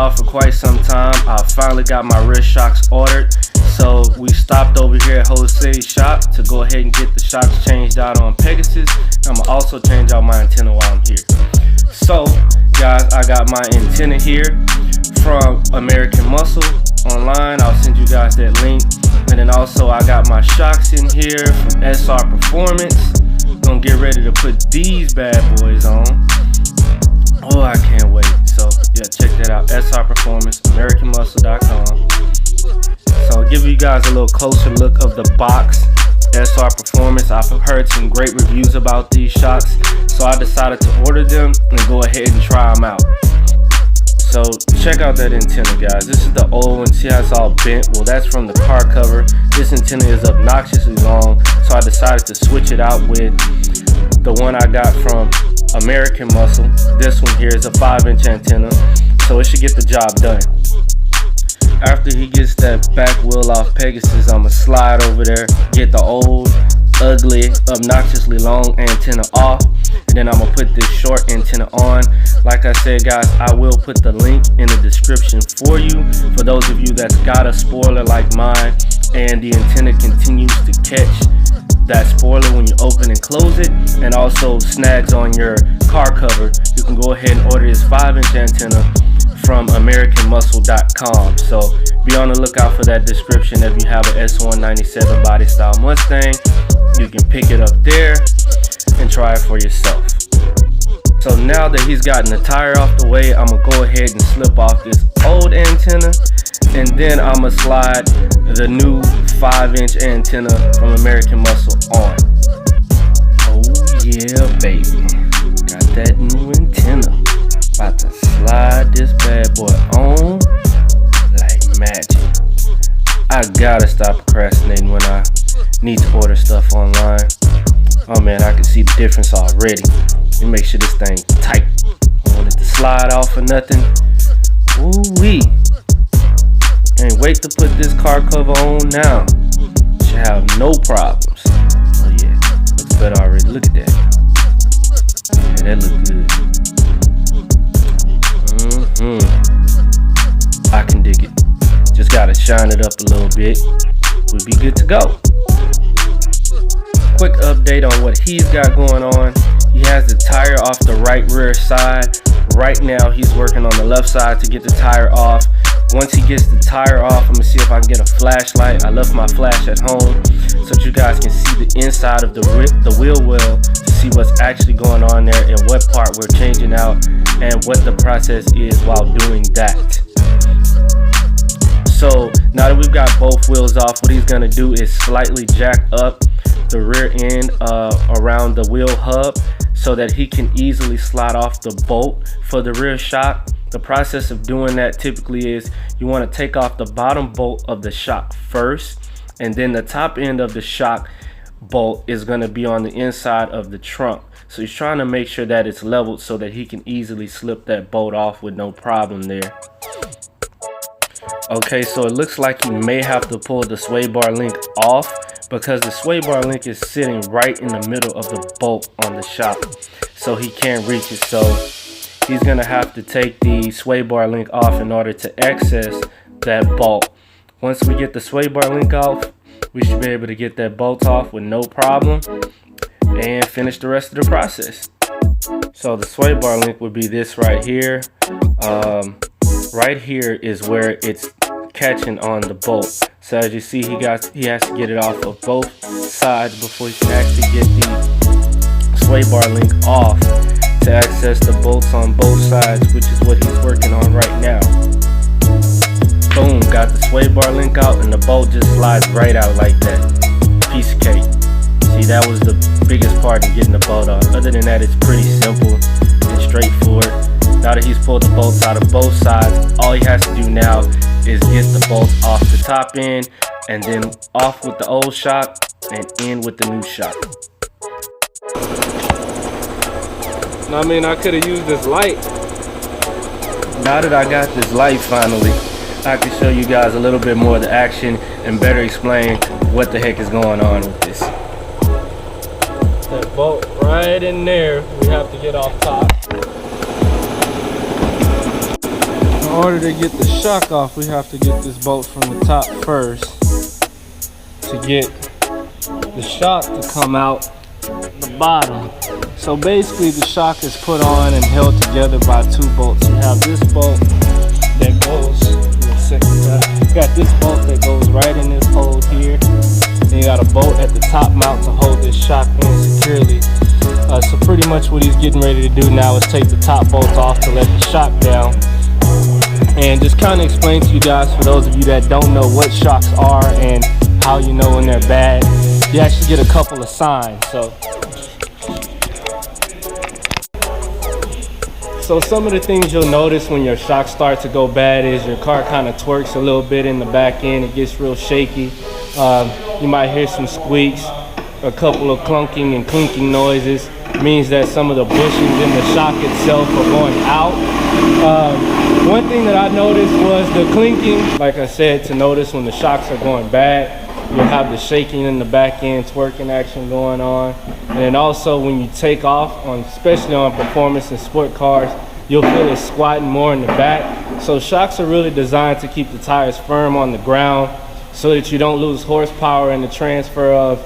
off for quite some time. I finally got my rear shocks ordered. So we stopped over here at Jose shop to go ahead and get the shocks changed out on Pegasus. I'm gonna also change out my antenna while I'm here. So guys, I got my antenna here from American Muscle online. I'll send you guys that link. And then also I got my shocks in here from SR Performance. Gonna get ready to put these bad boys on. Oh, I can't wait. So yeah, check that out. SR Performance, AmericanMuscle.com. So I'll give you guys a little closer look of the box. SR Performance. I've heard some great reviews about these shocks, so I decided to order them and go ahead and try them out. So check out that antenna, guys. This is the old one. See how it's all bent? Well, that's from the car cover. This antenna is obnoxiously long, so I decided to switch it out with the one I got from American Muscle. This one here is a 5-inch antenna, so it should get the job done. After he gets that back wheel off Pegasus, I'm gonna slide over there, get the old, ugly, obnoxiously long antenna off, and then I'm gonna put this short antenna on. Like I said, guys, I will put the link in the description for you, for those of you that's got a spoiler like mine and the antenna continues to catch that spoiler when you open and close it, and also snags on your car cover. You can go ahead and order this 5-inch antenna from AmericanMuscle.com. So be on the lookout for that description. If you have an S197 body style Mustang, you can pick it up there and try it for yourself. So now that he's gotten the tire off the way, I'm gonna go ahead and slip off this old antenna, and then I'm gonna slide the new 5-inch antenna from American Muscle on. Oh yeah, baby, got that new antenna. About to slide this bad boy on like magic. I gotta stop procrastinating when I need to order stuff online. Oh man, I can see the difference already. Let me make sure this thing tight. I don't want it to slide off or nothing. Ooh-wee. Can't wait to put this car cover on now. Should have no problems. Oh yeah, looks better already. Look at that. Yeah, that looks good. I can dig it. Just gotta shine it up a little bit. We'll be good to go. Quick update on what he's got going on. He has the tire off the right rear side. Right now he's working on the left side to get the tire off. Once he gets the tire off, I'm gonna see if I can get a flashlight. I left my flash at home so that you guys can see the inside of the wheel well to see what's actually going on there and what part we're changing out and what the process is while doing that. So now that we've got both wheels off, what he's gonna do is slightly jack up the rear end around the wheel hub so that he can easily slide off the bolt for the rear shock. The process of doing that typically is you want to take off the bottom bolt of the shock first, and then the top end of the shock bolt is going to be on the inside of the trunk. So he's trying to make sure that it's leveled so that he can easily slip that bolt off with no problem there. Okay, so it looks like he may have to pull the sway bar link off because the sway bar link is sitting right in the middle of the bolt on the shock, so he can't reach it. So he's gonna have to take the sway bar link off in order to access that bolt. Once we get the sway bar link off, we should be able to get that bolt off with no problem and finish the rest of the process. So the sway bar link would be this right here. Right here is where it's catching on the bolt. So as you see, he has to get it off of both sides before he can actually get the sway bar link off to access the bolts on both sides, which is what he's working on right now. Boom, got the sway bar link out and the bolt just slides right out like that. Piece of cake. See, that was the biggest part in getting the bolt off. Other than that, it's pretty simple and straightforward. Now that he's pulled the bolts out of both sides, all he has to do now is get the bolts off the top end and then off with the old shock and in with the new shock. I mean, I could have used this light. Now that I got this light finally, I can show you guys a little bit more of the action and better explain what the heck is going on with this. That bolt right in there, we have to get off top. order to get the shock off, we have to get this bolt from the top first to get the shock to come out the bottom. So basically the shock is put on and held together by two bolts. You have this bolt that goes, you got this bolt that goes right in this hole here. Then you got a bolt at the top mount to hold this shock in securely. So pretty much what he's getting ready to do now is take the top bolt off to let the shock down. And just kind of explain to you guys, for those of you that don't know what shocks are and how you know when they're bad, you actually get a couple of signs. So some of the things you'll notice when your shocks start to go bad is your car kind of twerks a little bit in the back end. It gets real shaky. You might hear some squeaks, a couple of clunking and clinking noises. It means that some of the bushings in the shock itself are going out. One thing that I noticed was the clinking. Like I said, to notice when the shocks are going bad, you'll have the shaking in the back end, twerking action going on. And then also when you take off, especially on performance and sport cars, you'll feel it squatting more in the back. So shocks are really designed to keep the tires firm on the ground so that you don't lose horsepower in the transfer of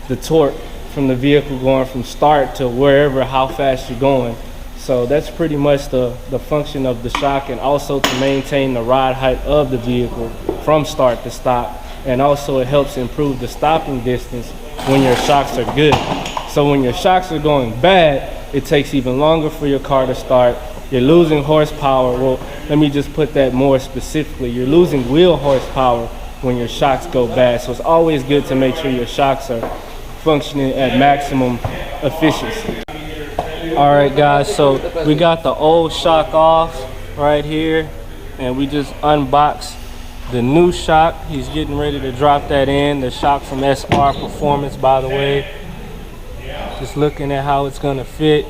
the torque from the vehicle going from start to wherever, how fast you're going. So that's pretty much the function of the shock, and also to maintain the ride height of the vehicle from start to stop. And also it helps improve the stopping distance when your shocks are good. So when your shocks are going bad, it takes even longer for your car to start. You're losing horsepower. Well, let me just put that more specifically. You're losing wheel horsepower when your shocks go bad. So it's always good to make sure your shocks are functioning at maximum efficiency. All right guys, so we got the old shock off right here, and we just unboxed the new shock. He's getting ready to drop that in. The shock from SR Performance, by the way. Just looking at how it's gonna fit.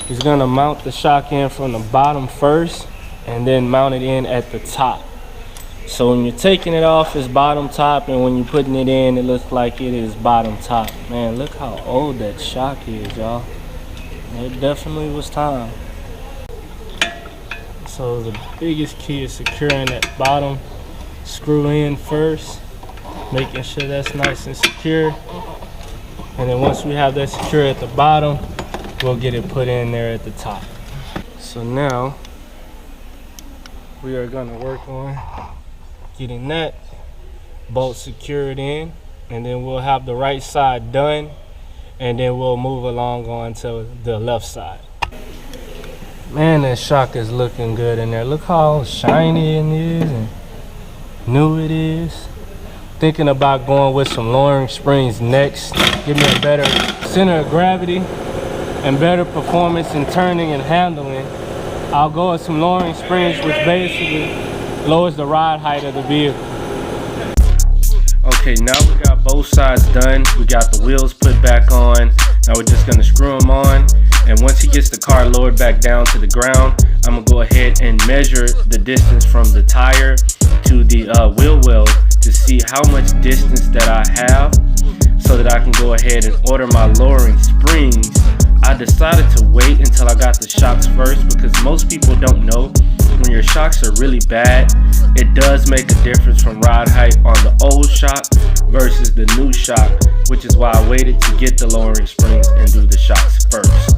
He's gonna mount the shock in from the bottom first and then mount it in at the top. So when you're taking it off, it's bottom top, and when you're putting it in, it looks like it is bottom top. Man, look how old that shock is, y'all. It definitely was time. So the biggest key is securing that bottom screw in first, making sure that's nice and secure. And then once we have that secure at the bottom, we'll get it put in there at the top. So now we are gonna work on getting that bolt secured in, and then we'll have the right side done, and then we'll move along on to the left side. Man, that shock is looking good in there. Look how shiny it is and new it is. Thinking about going with some lowering springs next. Give me a better center of gravity and better performance in turning and handling. I'll go with some lowering springs, which basically lowers the ride height of the vehicle. Okay, now we got both sides done. We got the wheels put back on. Now we're just gonna screw them on. And once he gets the car lowered back down to the ground, I'm gonna go ahead and measure the distance from the tire to the wheel well to see how much distance that I have, so that I can go ahead and order my lowering springs. I decided to wait until I got the shocks first, because most people don't know, when your shocks are really bad, it does make a difference from ride height on the old shock versus the new shock, which is why I waited to get the lowering springs and do the shocks first.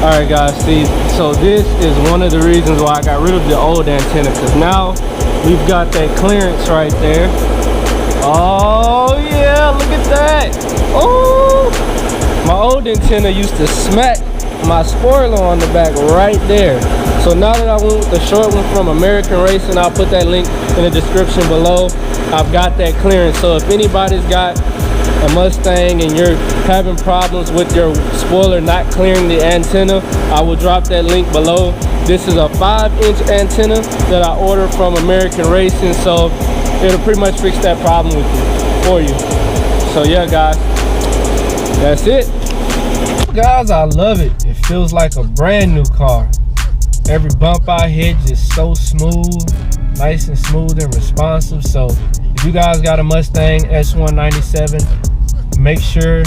Alright guys, see, so this is one of the reasons why I got rid of the old antenna, because now we've got that clearance right there. Oh yeah! yeah, look at that. Oh, my old antenna used to smack my spoiler on the back right there. So now that I went with the short one from American Racing, I'll put that link in the description below. I've got that clearance. So if anybody's got a Mustang and you're having problems with your spoiler not clearing the antenna, I will drop that link below. This is a 5-inch antenna that I ordered from American Racing, so it'll pretty much fix that problem for you. So yeah, guys, that's it. Guys, I love it. It feels like a brand new car. Every bump I hit just so smooth, nice and smooth and responsive. So if you guys got a Mustang S197, make sure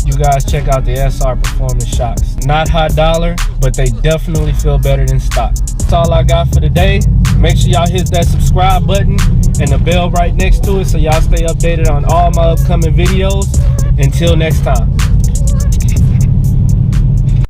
you guys check out the SR Performance shocks. Not high dollar, but they definitely feel better than stock. That's all I got for today. Make sure y'all hit that subscribe button and the bell right next to it so y'all stay updated on all my upcoming videos. Until next time.